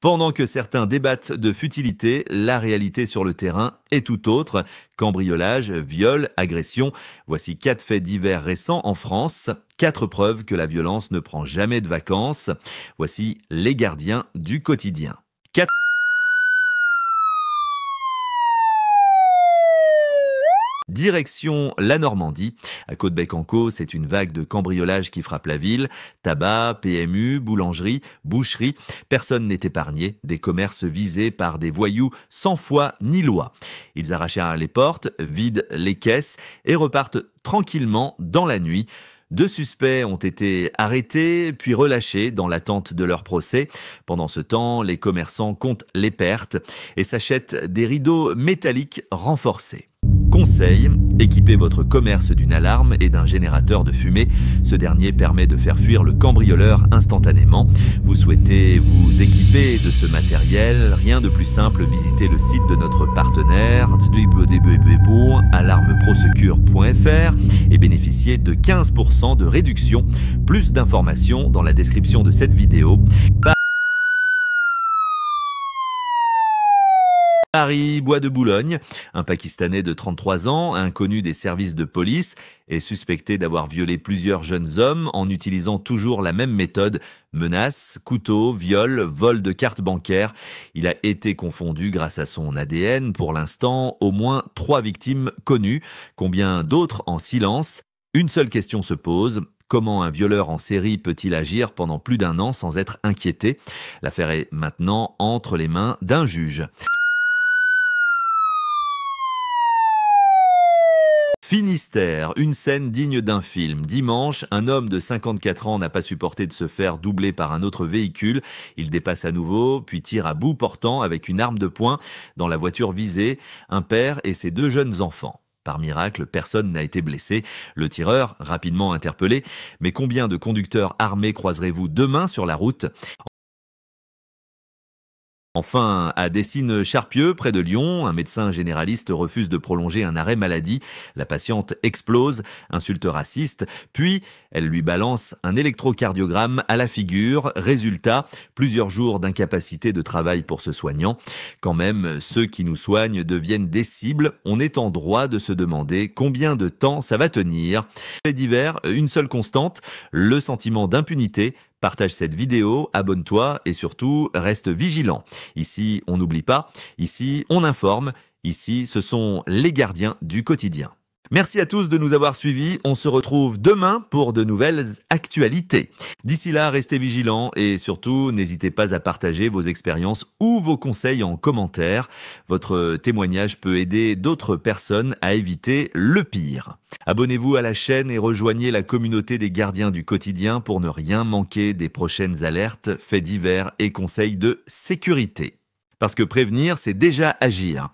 Pendant que certains débattent de futilité, la réalité sur le terrain est tout autre. Cambriolage, viol, agression, voici 4 faits divers récents en France. 4 preuves que la violence ne prend jamais de vacances. Voici les gardiens du quotidien. Direction la Normandie. À Côte-Bec-en-Caux, c'est une vague de cambriolage qui frappe la ville. Tabac, PMU, boulangerie, boucherie. Personne n'est épargné. Des commerces visés par des voyous sans foi ni loi. Ils arrachent les portes, vident les caisses et repartent tranquillement dans la nuit. 2 suspects ont été arrêtés puis relâchés dans l'attente de leur procès. Pendant ce temps, les commerçants comptent les pertes et s'achètent des rideaux métalliques renforcés. Conseil, équipez votre commerce d'une alarme et d'un générateur de fumée. Ce dernier permet de faire fuir le cambrioleur instantanément. Vous souhaitez vous équiper de ce matériel? Rien de plus simple, visitez le site de notre partenaire alarmeprosecure.fr et bénéficiez de 15% de réduction. Plus d'informations dans la description de cette vidéo. Paris, Bois de Boulogne, un Pakistanais de 33 ans, inconnu des services de police, est suspecté d'avoir violé plusieurs jeunes hommes en utilisant toujours la même méthode, menaces, couteaux, viols, vol de cartes bancaires. Il a été confondu grâce à son ADN. Pour l'instant, au moins 3 victimes connues. Combien d'autres en silence? Une seule question se pose. Comment un violeur en série peut-il agir pendant plus d'1 an sans être inquiété? L'affaire est maintenant entre les mains d'un juge. Finistère, une scène digne d'un film. Dimanche, un homme de 54 ans n'a pas supporté de se faire doubler par un autre véhicule. Il dépasse à nouveau, puis tire à bout portant avec une arme de poing dans la voiture visée, un père et ses 2 jeunes enfants. Par miracle, personne n'a été blessé. Le tireur, rapidement interpellé. Mais combien de conducteurs armés croiserez-vous demain sur la route ? Enfin, à Dessines-Charpieu, près de Lyon, un médecin généraliste refuse de prolonger un arrêt maladie. La patiente explose, insulte raciste, puis elle lui balance un électrocardiogramme à la figure. Résultat, plusieurs jours d'incapacité de travail pour ce soignant. Quand même, ceux qui nous soignent deviennent des cibles. On est en droit de se demander combien de temps ça va tenir. Fait divers, une seule constante, le sentiment d'impunité. Partage cette vidéo, abonne-toi et surtout, reste vigilant. Ici, on n'oublie pas. Ici, on informe. Ici, ce sont les gardiens du quotidien. Merci à tous de nous avoir suivis. On se retrouve demain pour de nouvelles actualités. D'ici là, restez vigilants et surtout, n'hésitez pas à partager vos expériences ou vos conseils en commentaire. Votre témoignage peut aider d'autres personnes à éviter le pire. Abonnez-vous à la chaîne et rejoignez la communauté des gardiens du quotidien pour ne rien manquer des prochaines alertes, faits divers et conseils de sécurité. Parce que prévenir, c'est déjà agir.